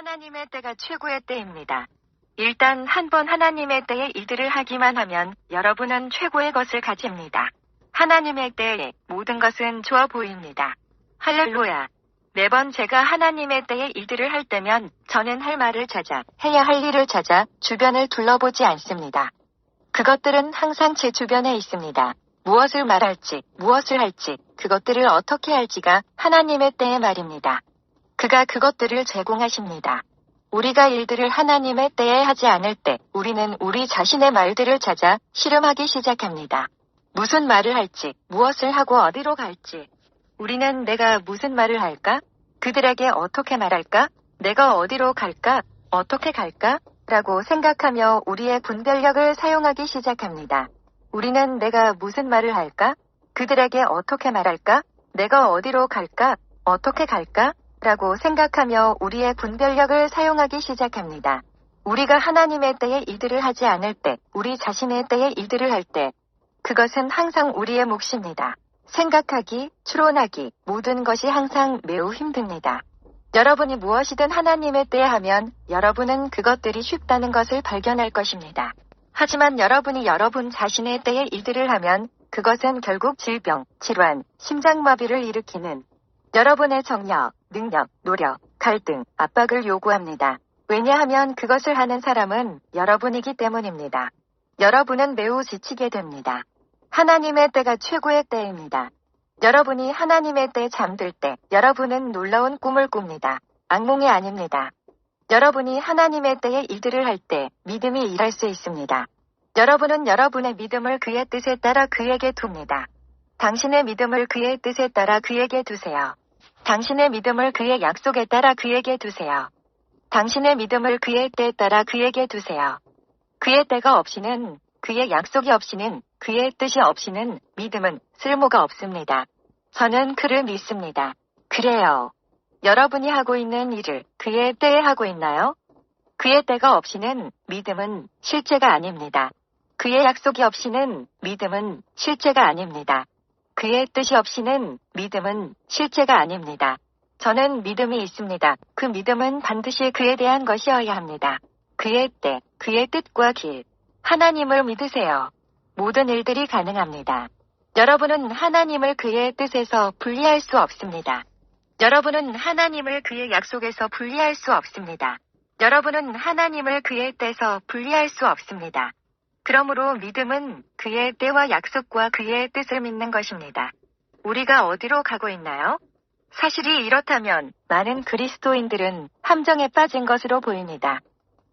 하나님의 때가 최고의 때입니다. 일단 한번 하나님의 때에 일들을 하기만 하면 여러분은 최고의 것을 가집니다. 하나님의 때에 모든 것은 좋아 보입니다. 할렐루야. 매번 제가 하나님의 때에 일들을 할 때면 저는 할 말을 찾아, 해야 할 일을 찾아 주변을 둘러보지 않습니다. 그것들은 항상 제 주변에 있습니다. 무엇을 말할지, 무엇을 할지, 그것들을 어떻게 할지가 하나님의 때의 말입니다. 그가 그것들을 제공하십니다. 우리가 일들을 하나님의 때에 하지 않을 때 우리는 우리 자신의 말들을 찾아 씨름하기 시작합니다. 무슨 말을 할지, 무엇을 하고 어디로 갈지. 우리는 내가 무슨 말을 할까? 그들에게 어떻게 말할까? 내가 어디로 갈까? 어떻게 갈까? 라고 생각하며 우리의 분별력을 사용하기 시작합니다. 우리는 내가 무슨 말을 할까? 그들에게 어떻게 말할까? 내가 어디로 갈까? 어떻게 갈까? 라고 생각하며 우리의 분별력을 사용하기 시작합니다. 우리가 하나님의 때에 일들을 하지 않을 때, 우리 자신의 때에 일들을 할 때, 그것은 항상 우리의 몫입니다. 생각하기, 추론하기, 모든 것이 항상 매우 힘듭니다. 여러분이 무엇이든 하나님의 때에 하면 여러분은 그것들이 쉽다는 것을 발견할 것입니다. 하지만 여러분이 여러분 자신의 때에 일들을 하면 그것은 결국 질병, 질환, 심장마비를 일으키는 여러분의 정력, 능력, 노력, 갈등, 압박을 요구합니다. 왜냐하면 그것을 하는 사람은 여러분이기 때문입니다. 여러분은 매우 지치게 됩니다. 하나님의 때가 최고의 때입니다. 여러분이 하나님의 때에 잠들 때 여러분은 놀라운 꿈을 꿉니다. 악몽이 아닙니다. 여러분이 하나님의 때에 일들을 할 때 믿음이 일할 수 있습니다. 여러분은 여러분의 믿음을 그의 뜻에 따라 그에게 둡니다. 당신의 믿음을 그의 뜻에 따라 그에게 두세요. 당신의 믿음을 그의 약속에 따라 그에게 두세요. 당신의 믿음을 그의 때에 따라 그에게 두세요. 그의 때가 없이는, 그의 약속이 없이는, 그의 뜻이 없이는 믿음은 쓸모가 없습니다. 저는 그를 믿습니다. 그래요. 여러분이 하고 있는 일을 그의 때에 하고 있나요? 그의 때가 없이는 믿음은 실제가 아닙니다. 그의 약속이 없이는 믿음은 실제가 아닙니다. 그의 뜻이 없이는 믿음은 실제가 아닙니다. 저는 믿음이 있습니다. 그 믿음은 반드시 그에 대한 것이어야 합니다. 그의 때, 그의 뜻과 길. 하나님을 믿으세요. 모든 일들이 가능합니다. 여러분은 하나님을 그의 뜻에서 분리할 수 없습니다. 여러분은 하나님을 그의 약속에서 분리할 수 없습니다. 여러분은 하나님을 그의 때에서 분리할 수 없습니다. 그러므로 믿음은 그의 때와 약속과 그의 뜻을 믿는 것입니다. 우리가 어디로 가고 있나요? 사실이 이렇다면 많은 그리스도인들은 함정에 빠진 것으로 보입니다.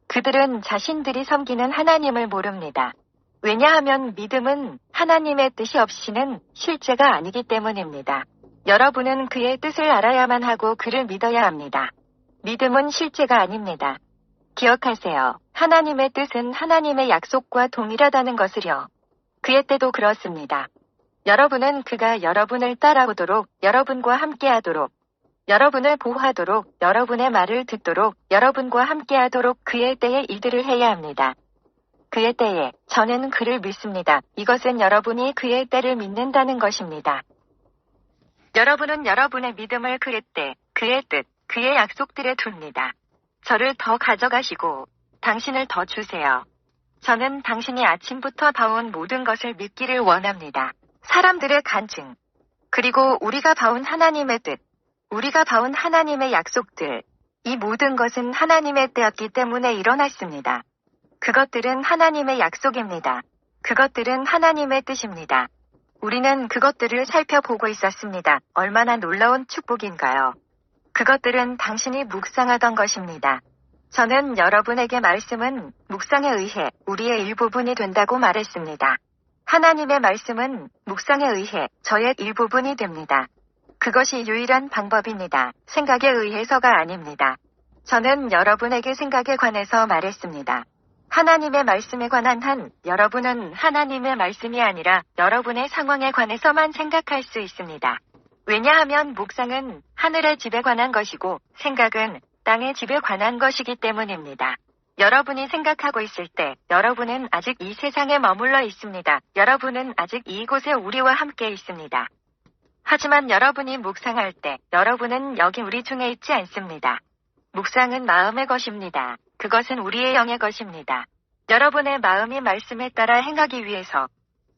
그들은 자신들이 섬기는 하나님을 모릅니다. 왜냐하면 믿음은 하나님의 뜻이 없이는 실제가 아니기 때문입니다. 여러분은 그의 뜻을 알아야만 하고 그를 믿어야 합니다. 믿음은 실제가 아닙니다. 기억하세요. 하나님의 뜻은 하나님의 약속과 동일하다는 것을요. 그의 때도 그렇습니다. 여러분은 그가 여러분을 따라오도록, 여러분과 함께하도록, 여러분을 보호하도록, 여러분의 말을 듣도록, 여러분과 함께하도록 그의 때에 일들을 해야 합니다. 그의 때에 저는 그를 믿습니다. 이것은 여러분이 그의 때를 믿는다는 것입니다. 여러분은 여러분의 믿음을 그의 때, 그의 뜻, 그의 약속들에 둡니다. 저를 더 가져가시고 당신을 더 주세요. 저는 당신이 아침부터 봐온 모든 것을 믿기를 원합니다. 사람들의 간증, 그리고 우리가 봐온 하나님의 뜻, 우리가 봐온 하나님의 약속들, 이 모든 것은 하나님의 때였기 때문에 일어났습니다. 그것들은 하나님의 약속입니다. 그것들은 하나님의 뜻입니다. 우리는 그것들을 살펴보고 있었습니다. 얼마나 놀라운 축복인가요? 그것들은 당신이 묵상하던 것입니다. 저는 여러분에게 말씀은 묵상에 의해 우리의 일부분이 된다고 말했습니다. 하나님의 말씀은 묵상에 의해 저의 일부분이 됩니다. 그것이 유일한 방법입니다. 생각에 의해서가 아닙니다. 저는 여러분에게 생각에 관해서 말했습니다. 하나님의 말씀에 관한 한, 여러분은 하나님의 말씀이 아니라 여러분의 상황에 관해서만 생각할 수 있습니다. 왜냐하면 묵상은 하늘의 집에 관한 것이고 생각은 땅의 집에 관한 것이기 때문입니다. 여러분이 생각하고 있을 때 여러분은 아직 이 세상에 머물러 있습니다. 여러분은 아직 이곳에 우리와 함께 있습니다. 하지만 여러분이 묵상할 때 여러분은 여기 우리 중에 있지 않습니다. 묵상은 마음의 것입니다. 그것은 우리의 영의 것입니다. 여러분의 마음이 말씀에 따라 행하기 위해서.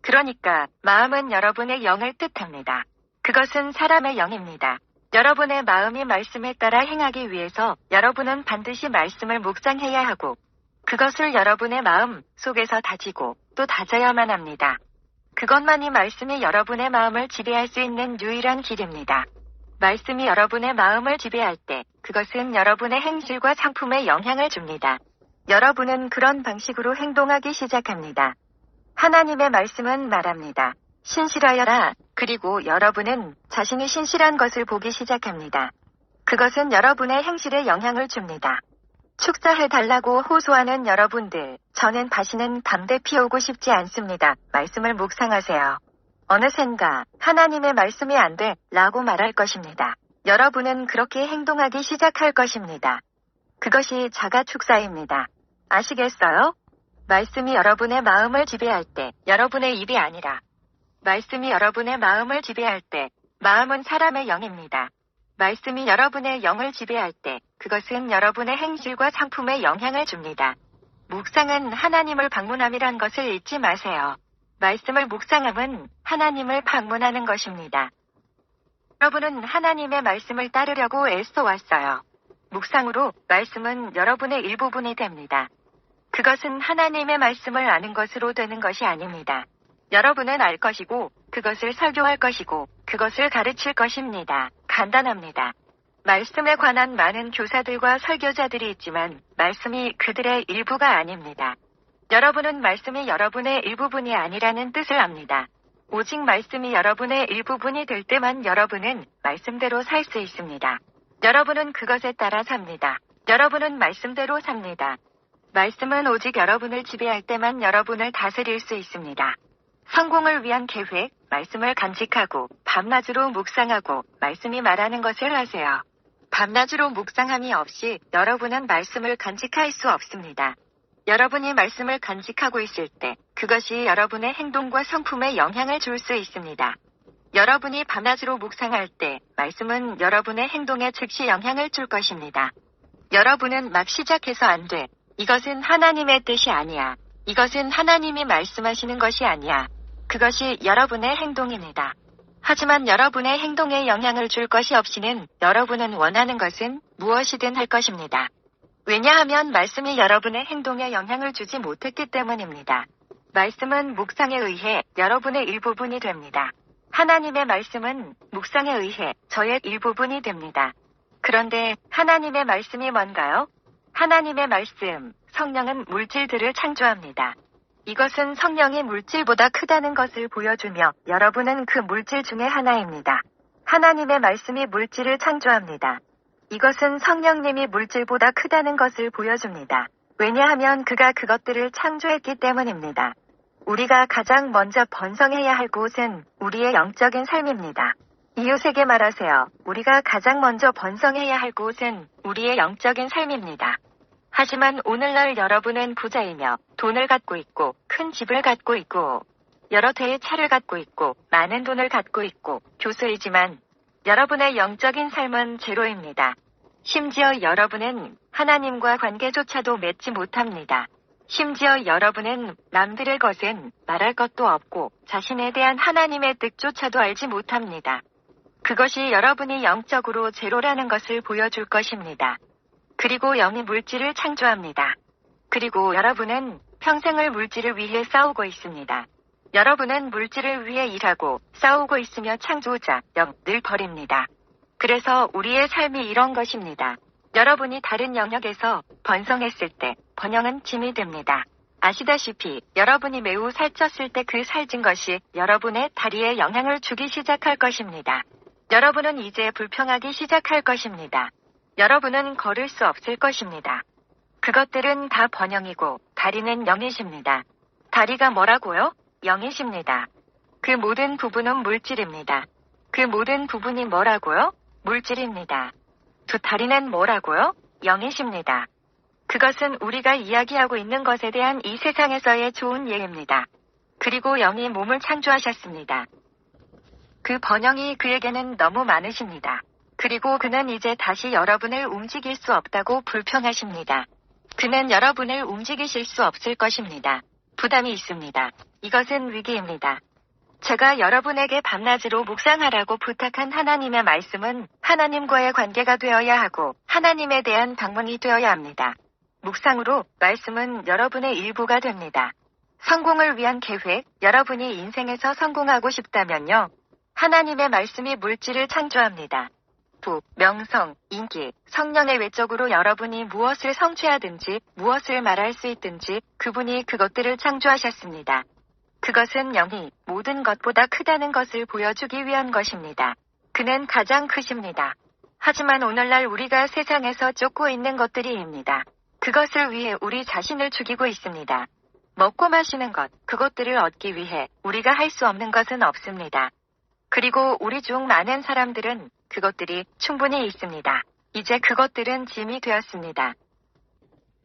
그러니까 마음은 여러분의 영을 뜻합니다. 그것은 사람의 영입니다. 여러분의 마음이 말씀에 따라 행하기 위해서 여러분은 반드시 말씀을 묵상해야 하고 그것을 여러분의 마음 속에서 다지고 또 다져야만 합니다. 그것만이 말씀이 여러분의 마음을 지배할 수 있는 유일한 길입니다. 말씀이 여러분의 마음을 지배할 때 그것은 여러분의 행실과 상품에 영향을 줍니다. 여러분은 그런 방식으로 행동하기 시작합니다. 하나님의 말씀은 말합니다. 신실하여라. 그리고 여러분은 자신이 신실한 것을 보기 시작합니다. 그것은 여러분의 행실에 영향을 줍니다. 축사해달라고 호소하는 여러분들, 저는 다시는 담배 피우고 싶지 않습니다. 말씀을 묵상하세요. 어느샌가 하나님의 말씀이 안 돼 라고 말할 것입니다. 여러분은 그렇게 행동하기 시작할 것입니다. 그것이 자가 축사입니다. 아시겠어요? 말씀이 여러분의 마음을 지배할 때 여러분의 입이 아니라 말씀이 여러분의 마음을 지배할 때 마음은 사람의 영입니다. 말씀이 여러분의 영을 지배할 때 그것은 여러분의 행실과 상품에 영향을 줍니다. 묵상은 하나님을 방문함이란 것을 잊지 마세요. 말씀을 묵상함은 하나님을 방문하는 것입니다. 여러분은 하나님의 말씀을 따르려고 애써 왔어요. 묵상으로 말씀은 여러분의 일부분이 됩니다. 그것은 하나님의 말씀을 아는 것으로 되는 것이 아닙니다. 여러분은 알 것이고 그것을 설교할 것이고 그것을 가르칠 것입니다. 간단합니다. 말씀에 관한 많은 교사들과 설교자들이 있지만 말씀이 그들의 일부가 아닙니다. 여러분은 말씀이 여러분의 일부분이 아니라는 뜻을 압니다. 오직 말씀이 여러분의 일부분이 될 때만 여러분은 말씀대로 살 수 있습니다. 여러분은 그것에 따라 삽니다. 여러분은 말씀대로 삽니다. 말씀은 오직 여러분을 지배할 때만 여러분을 다스릴 수 있습니다. 성공을 위한 계획, 말씀을 간직하고 밤낮으로 묵상하고 말씀이 말하는 것을 하세요. 밤낮으로 묵상함이 없이 여러분은 말씀을 간직할 수 없습니다. 여러분이 말씀을 간직하고 있을 때 그것이 여러분의 행동과 성품에 영향을 줄 수 있습니다. 여러분이 밤낮으로 묵상할 때 말씀은 여러분의 행동에 즉시 영향을 줄 것입니다. 여러분은 막 시작해서 안 돼. 이것은 하나님의 뜻이 아니야. 이것은 하나님이 말씀하시는 것이 아니야. 그것이 여러분의 행동입니다. 하지만 여러분의 행동에 영향을 줄 것이 없이는 여러분은 원하는 것은 무엇이든 할 것입니다. 왜냐하면 말씀이 여러분의 행동에 영향을 주지 못했기 때문입니다. 말씀은 묵상에 의해 여러분의 일부분이 됩니다. 하나님의 말씀은 묵상에 의해 저의 일부분이 됩니다. 그런데 하나님의 말씀이 뭔가요? 하나님의 말씀, 성령은 물질들을 창조합니다. 이것은 성령이 물질보다 크다는 것을 보여주며 여러분은 그 물질 중에 하나입니다. 하나님의 말씀이 물질을 창조합니다. 이것은 성령님이 물질보다 크다는 것을 보여줍니다. 왜냐하면 그가 그것들을 창조했기 때문입니다. 우리가 가장 먼저 번성해야 할 곳은 우리의 영적인 삶입니다. 이웃에게 말하세요. 우리가 가장 먼저 번성해야 할 곳은 우리의 영적인 삶입니다. 하지만 오늘날 여러분은 부자이며 돈을 갖고 있고 큰 집을 갖고 있고 여러 대의 차를 갖고 있고 많은 돈을 갖고 있고 교수이지만 여러분의 영적인 삶은 제로입니다. 심지어 여러분은 하나님과 관계조차도 맺지 못합니다. 심지어 여러분은 남들의 것은 말할 것도 없고 자신에 대한 하나님의 뜻조차도 알지 못합니다. 그것이 여러분이 영적으로 제로라는 것을 보여줄 것입니다. 그리고 영이 물질을 창조합니다. 그리고 여러분은 평생을 물질을 위해 싸우고 있습니다. 여러분은 물질을 위해 일하고 싸우고 있으며 창조자, 영을 버립니다. 그래서 우리의 삶이 이런 것입니다. 여러분이 다른 영역에서 번성했을 때 번영은 짐이 됩니다. 아시다시피 여러분이 매우 살쪘을 때 그 살찐 것이 여러분의 다리에 영향을 주기 시작할 것입니다. 여러분은 이제 불평하기 시작할 것입니다. 여러분은 걸을 수 없을 것입니다. 그것들은 다 번영이고 다리는 영이십니다. 다리가 뭐라고요? 영이십니다. 그 모든 부분은 물질입니다. 그 모든 부분이 뭐라고요? 물질입니다. 두 다리는 뭐라고요? 영이십니다. 그것은 우리가 이야기하고 있는 것에 대한 이 세상에서의 좋은 예입니다. 그리고 영이 몸을 창조하셨습니다. 그 번영이 그에게는 너무 많으십니다. 그리고 그는 이제 다시 여러분을 움직일 수 없다고 불평하십니다. 그는 여러분을 움직이실 수 없을 것입니다. 부담이 있습니다. 이것은 위기입니다. 제가 여러분에게 밤낮으로 묵상하라고 부탁한 하나님의 말씀은 하나님과의 관계가 되어야 하고 하나님에 대한 방문이 되어야 합니다. 묵상으로 말씀은 여러분의 일부가 됩니다. 성공을 위한 계획, 여러분이 인생에서 성공하고 싶다면요. 하나님의 말씀이 물질을 창조합니다. 부, 명성, 인기, 성령의 외적으로 여러분이 무엇을 성취하든지 무엇을 말할 수 있든지 그분이 그것들을 창조하셨습니다. 그것은 영이 모든 것보다 크다는 것을 보여주기 위한 것입니다. 그는 가장 크십니다. 하지만 오늘날 우리가 세상에서 쫓고 있는 것들이입니다. 그것을 위해 우리 자신을 죽이고 있습니다. 먹고 마시는 것, 그것들을 얻기 위해 우리가 할 수 없는 것은 없습니다. 그리고 우리 중 많은 사람들은 그것들이 충분히 있습니다. 이제 그것들은 짐이 되었습니다.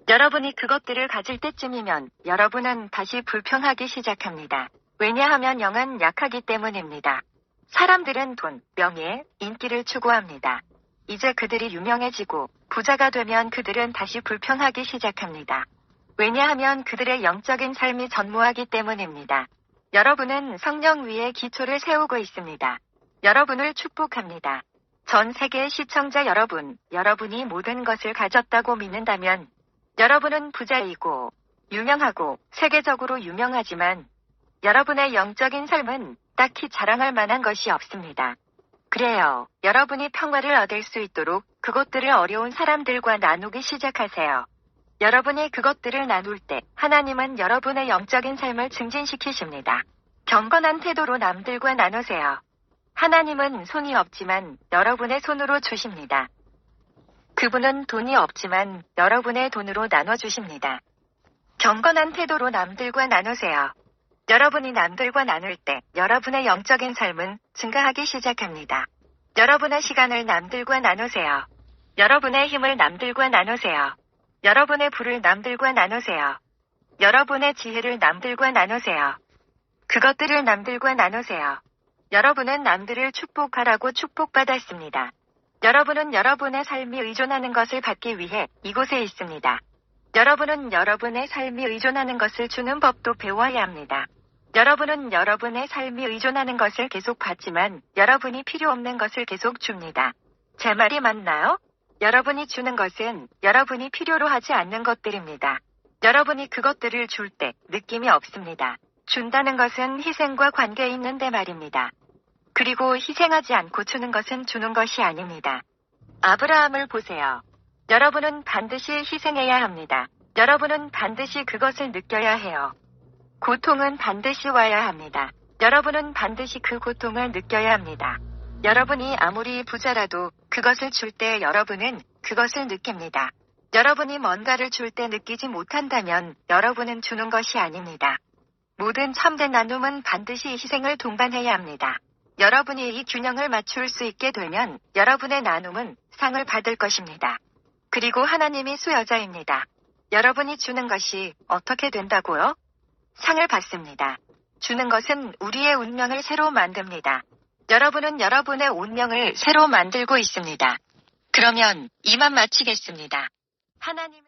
여러분이 그것들을 가질 때쯤이면 여러분은 다시 불평하기 시작합니다. 왜냐하면 영은 약하기 때문입니다. 사람들은 돈, 명예, 인기를 추구합니다. 이제 그들이 유명해지고 부자가 되면 그들은 다시 불평하기 시작합니다. 왜냐하면 그들의 영적인 삶이 전무하기 때문입니다. 여러분은 성령 위에 기초를 세우고 있습니다. 여러분을 축복합니다. 전 세계의 시청자 여러분, 여러분이 모든 것을 가졌다고 믿는다면 여러분은 부자이고 유명하고 세계적으로 유명하지만 여러분의 영적인 삶은 딱히 자랑할 만한 것이 없습니다. 그래요. 여러분이 평화를 얻을 수 있도록 그것들을 어려운 사람들과 나누기 시작하세요. 여러분이 그것들을 나눌 때 하나님은 여러분의 영적인 삶을 증진시키십니다. 경건한 태도로 남들과 나누세요. 하나님은 손이 없지만 여러분의 손으로 주십니다. 그분은 돈이 없지만 여러분의 돈으로 나눠주십니다. 경건한 태도로 남들과 나누세요. 여러분이 남들과 나눌 때 여러분의 영적인 삶은 증가하기 시작합니다. 여러분의 시간을 남들과 나누세요. 여러분의 힘을 남들과 나누세요. 여러분의 부를 남들과 나누세요. 여러분의 지혜를 남들과 나누세요. 그것들을 남들과 나누세요. 여러분은 남들을 축복하라고 축복받았습니다. 여러분은 여러분의 삶이 의존하는 것을 받기 위해 이곳에 있습니다. 여러분은 여러분의 삶이 의존하는 것을 주는 법도 배워야 합니다. 여러분은 여러분의 삶이 의존하는 것을 계속 받지만 여러분이 필요 없는 것을 계속 줍니다. 제 말이 맞나요? 여러분이 주는 것은 여러분이 필요로 하지 않는 것들입니다. 여러분이 그것들을 줄 때 느낌이 없습니다. 준다는 것은 희생과 관계 있는데 말입니다. 그리고 희생하지 않고 주는 것은 주는 것이 아닙니다. 아브라함을 보세요. 여러분은 반드시 희생해야 합니다. 여러분은 반드시 그것을 느껴야 해요. 고통은 반드시 와야 합니다. 여러분은 반드시 그 고통을 느껴야 합니다. 여러분이 아무리 부자라도 그것을 줄 때 여러분은 그것을 느낍니다. 여러분이 뭔가를 줄 때 느끼지 못한다면 여러분은 주는 것이 아닙니다. 모든 참된 나눔은 반드시 희생을 동반해야 합니다. 여러분이 이 균형을 맞출 수 있게 되면 여러분의 나눔은 상을 받을 것입니다. 그리고 하나님이 수여자입니다. 여러분이 주는 것이 어떻게 된다고요? 상을 받습니다. 주는 것은 우리의 운명을 새로 만듭니다. 여러분은 여러분의 운명을 새로 만들고 있습니다. 그러면 이만 마치겠습니다. 하나님